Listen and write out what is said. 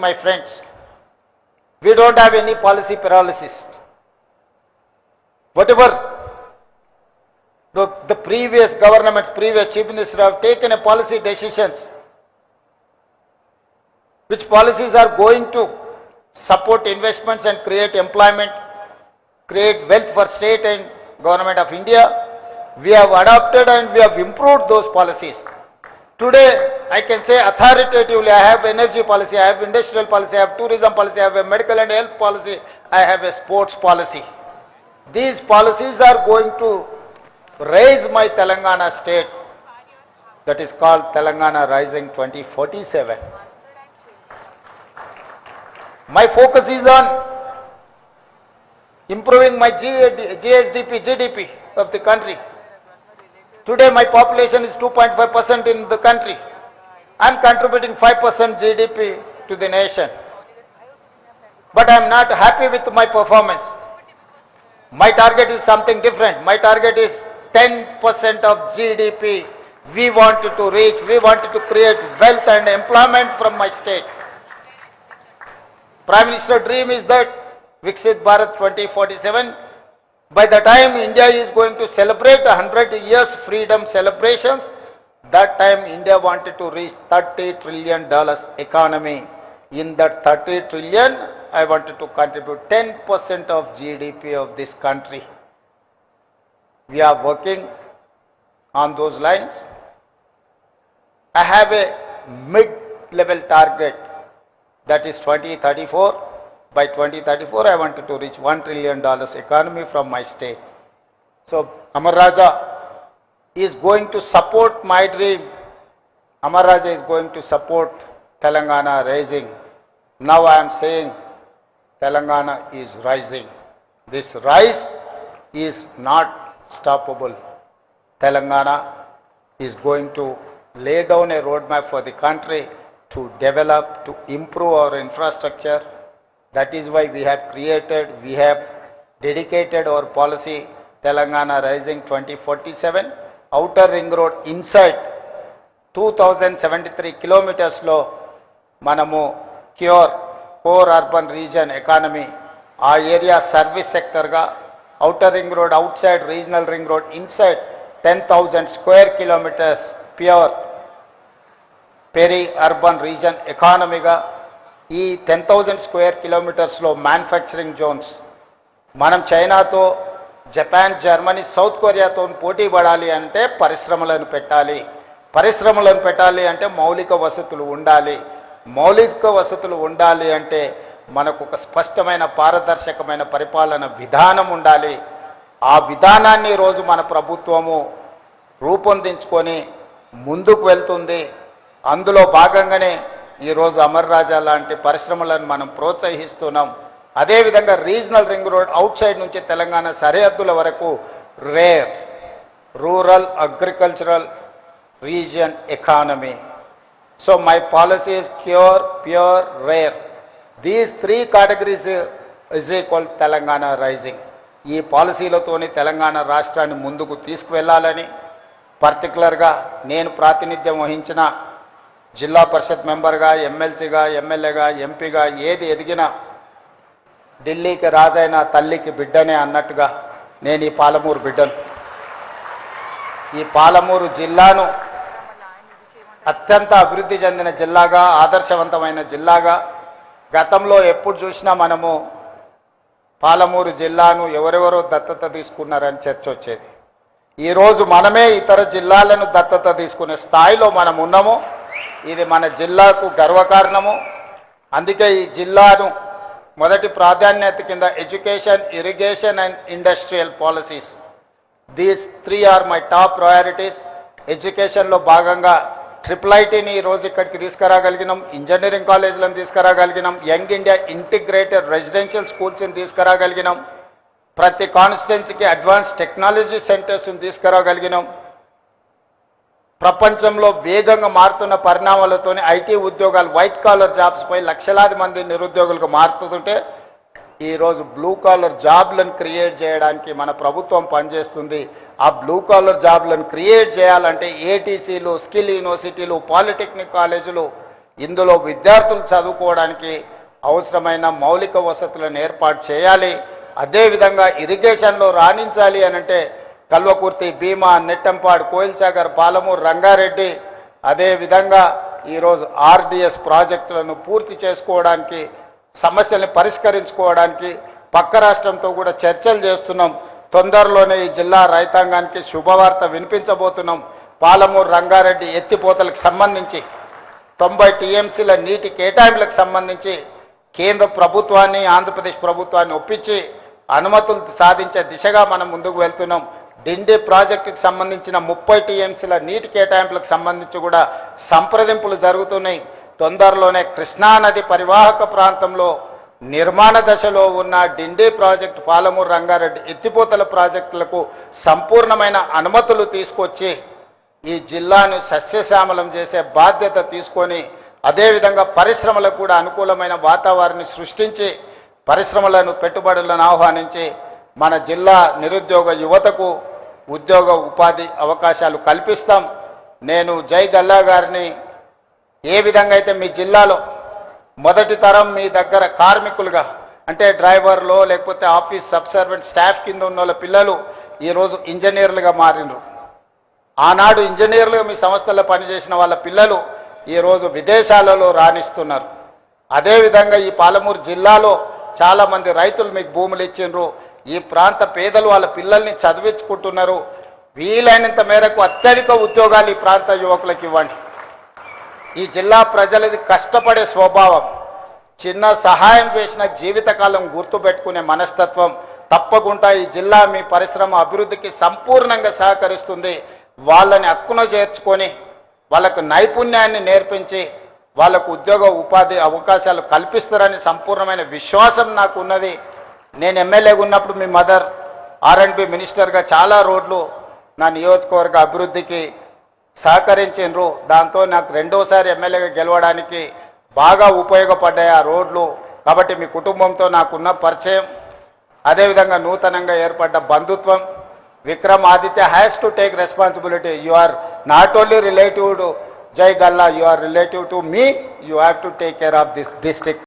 my friends, we don't have any policy paralysis. Whatever the previous governments, previous chief minister have taken a policy decisions, which policies are going to support investments and create employment, create wealth for state and government of India. We have adopted and we have improved those policies. Today, I can say authoritatively, I have energy policy, I have industrial policy, I have tourism policy, I have a medical and health policy, I have a sports policy. These policies are going to raise my Telangana state, that is called Telangana Rising 2047. My focus is on improving my GDP of the country. Today my population is 2.5% in the country. I am contributing 5% GDP to the nation. But I am not happy with my performance. My target is something different. My target is 10% of GDP. We wanted to reach, we wanted to create wealth and employment from my state. Prime Minister dream is that Viksit Bharat 2047. By the time India is going to celebrate 100 years freedom celebrations, that time India wanted to reach $30 trillion economy. In that 30 trillion, I wanted to contribute 10% of GDP of this country. We are working on those lines. I have a mid-level target, that is 2034. By 2034, I wanted to reach $1 trillion economy from my state. So, Amar Raja is going to support my dream. Amar Raja is going to support Telangana rising. Now I am saying Telangana is rising. This rise is not stoppable. Telangana is going to lay down a roadmap for the country to develop, to improve our infrastructure. That is why we have dedicated our policy, Telangana Rising 2047. Outer ring road inside 2073 kilometers lo manamu core urban region economy, our area service sector ga, outer ring road outside, regional ring road inside 10,000 square kilometers pure peri-urban region economy ga. ఈ 10,000 square కిలోమీటర్స్లో manufacturing Jones, మనం చైనాతో, Japan, Germany, south కొరియాతో పోటీ పడాలి అంటే పరిశ్రమలను పెట్టాలి. పరిశ్రమలను పెట్టాలి అంటే మౌలిక వసతులు ఉండాలి. మౌలిక వసతులు ఉండాలి అంటే మనకు ఒక స్పష్టమైన పారదర్శకమైన పరిపాలన విధానం ఉండాలి. ఆ విధానాన్ని రోజు మన ప్రభుత్వము రూపొందించుకొని ముందుకు వెళ్తుంది. అందులో భాగంగానే ఈరోజు అమర్ రాజా లాంటి పరిశ్రమలను మనం ప్రోత్సహిస్తున్నాం. అదేవిధంగా regional ring road outside నుంచి తెలంగాణ సరిహద్దుల వరకు rare rural agricultural region economy. So my policy is pure rare. These 3 categories is equal Telangana rising. ఈ పాలసీలతోని తెలంగాణ రాష్ట్రాన్ని ముందుకు తీసుకువెళ్ళాలని, పర్టికులర్గా నేను ప్రాతినిధ్యం వహించిన జిల్లా పరిషత్ మెంబర్గా, ఎమ్మెల్సీగా, ఎమ్మెల్యేగా, ఎంపీగా ఏది ఎదిగినా ఢిల్లీకి రాజైన తల్లికి బిడ్డనే అన్నట్టుగా నేను ఈ పాలమూరు బిడ్డను. ఈ పాలమూరు జిల్లాను అత్యంత అభివృద్ధి చెందిన జిల్లాగా, ఆదర్శవంతమైన జిల్లాగా, గతంలో ఎప్పుడు చూసినా మనము పాలమూరు జిల్లాను ఎవరెవరో దత్తత తీసుకున్నారని చర్చ వచ్చేది. ఈరోజు మనమే ఇతర జిల్లాలను దత్తత తీసుకునే స్థాయిలో మనం ఉన్నాము. ఇది మన జిల్లాకు గర్వకారణము. అందుకే ఈ జిల్లాను మొదటి ప్రాధాన్యత కింద education, irrigation and industrial policies, these 3 are my top priorities. ఎడ్యుకేషన్లో భాగంగా IIITని ఈరోజు ఇక్కడికి తీసుకురాగలిగినాం, ఇంజనీరింగ్ కాలేజీలను తీసుకురాగలిగినాం, యంగ్ ఇండియా ఇంటిగ్రేటెడ్ రెసిడెన్షియల్ స్కూల్స్ని తీసుకురాగలిగినాం, ప్రతి కాన్స్టిట్యున్సీకి అడ్వాన్స్ టెక్నాలజీ సెంటర్స్ని తీసుకురాగలిగినాం. ప్రపంచంలో వేగంగా మారుతున్న పరిణామాలతోనే ఐటీ ఉద్యోగాలు, వైట్ కాలర్ జాబ్స్పై లక్షలాది మంది నిరుద్యోగులకు మారుతుంటే ఈరోజు బ్లూ కాలర్ జాబ్లను క్రియేట్ చేయడానికి మన ప్రభుత్వం పనిచేస్తుంది. ఆ బ్లూ కాలర్ జాబ్లను క్రియేట్ చేయాలంటే ఏటీసీలు, స్కిల్ యూనివర్సిటీలు, పాలిటెక్నిక్ కాలేజీలు ఇందులో విద్యార్థులు చదువుకోవడానికి అవసరమైన మౌలిక వసతులను ఏర్పాటు చేయాలి. అదేవిధంగా ఇరిగేషన్లో రాణించాలి అనంటే కల్వకుర్తి, భీమా, నెట్టంపాడు, కోయిల్సాగర్, పాలమూరు, రంగారెడ్డి, అదేవిధంగా ఈరోజు ఆర్డిఎస్ ప్రాజెక్టులను పూర్తి చేసుకోవడానికి, సమస్యల్ని పరిష్కరించుకోవడానికి పక్క రాష్ట్రంతో కూడా చర్చలు చేస్తున్నాం. తొందరలోనే ఈ జిల్లా రైతాంగానికి శుభవార్త వినిపించబోతున్నాం. పాలమూరు, రంగారెడ్డి ఎత్తిపోతలకు సంబంధించి 90 టీఎంసీల నీటి కేటాయింపులకు సంబంధించి కేంద్ర ప్రభుత్వాన్ని, ఆంధ్రప్రదేశ్ ప్రభుత్వాన్ని ఒప్పించి అనుమతులు సాధించే దిశగా మనం ముందుకు వెళ్తున్నాం. డిండి ప్రాజెక్టుకి సంబంధించిన 30 టీఎంసీల నీటి కేటాయింపులకు సంబంధించి కూడా సంప్రదింపులు జరుగుతున్నాయి. తొందరలోనే కృష్ణానది పరివాహక ప్రాంతంలో నిర్మాణ దశలో ఉన్న డిండి ప్రాజెక్టు, పాలమూరు, రంగారెడ్డి ఎత్తిపోతల ప్రాజెక్టులకు సంపూర్ణమైన అనుమతులు తీసుకొచ్చి ఈ జిల్లాను సస్యశ్యామలం చేసే బాధ్యత తీసుకొని, అదేవిధంగా పరిశ్రమలకు కూడా అనుకూలమైన వాతావరణాన్ని సృష్టించి పరిశ్రమలను, పెట్టుబడులను ఆహ్వానించి మన జిల్లా నిరుద్యోగ యువతకు ఉద్యోగ ఉపాధి అవకాశాలు కల్పిస్తాం. నేను జై గల్లా గారిని ఏ విధంగా అయితే మీ జిల్లాలో మొదటి తరం మీ దగ్గర కార్మికులుగా అంటే డ్రైవర్లో లేకపోతే ఆఫీస్ సబ్సర్వెంట్ స్టాఫ్ కింద ఉన్న వాళ్ళ పిల్లలు ఈరోజు ఇంజనీర్లుగా మారినరు. ఆనాడు ఇంజనీర్లుగా మీ సంస్థల్లో పనిచేసిన వాళ్ళ పిల్లలు ఈరోజు విదేశాలలో రాణిస్తున్నారు. అదేవిధంగా ఈ పాలమూరు జిల్లాలో చాలామంది రైతులు మీకు భూములు ఇచ్చిండ్రు. ఈ ప్రాంత పేదలు వాళ్ళ పిల్లల్ని చదివించుకుంటున్నారు. వీలైనంత మేరకు అత్యధిక ఉద్యోగాలు ఈ ప్రాంత యువకులకు ఇవ్వండి. ఈ జిల్లా ప్రజలది కష్టపడే స్వభావం, చిన్న సహాయం చేసిన జీవితకాలం గుర్తుపెట్టుకునే మనస్తత్వం. తప్పకుండా ఈ జిల్లా మీ పరిశ్రమ అభివృద్ధికి సంపూర్ణంగా సహకరిస్తుంది. వాళ్ళని హక్కున చేర్చుకొని వాళ్ళకు నైపుణ్యాన్ని నేర్పించి వాళ్ళకు ఉద్యోగ ఉపాధి అవకాశాలు కల్పిస్తారని సంపూర్ణమైన విశ్వాసం నాకు ఉన్నది. నేను ఎమ్మెల్యేగా ఉన్నప్పుడు మీ మదర్ R&B మినిస్టర్గా చాలా రోడ్లు నా నియోజకవర్గ అభివృద్ధికి సహకరించిండ్రు. దాంతో నాకు రెండోసారి ఎమ్మెల్యేగా గెలవడానికి బాగా ఉపయోగపడ్డాయి ఆ రోడ్లు. కాబట్టి మీ కుటుంబంతో నాకున్న పరిచయం, అదేవిధంగా నూతనంగా ఏర్పడ్డ బంధుత్వం, Vikramaditya has to take responsibility. You are not only relative to Jai Galla, you are relative to me, you have to take care of this district.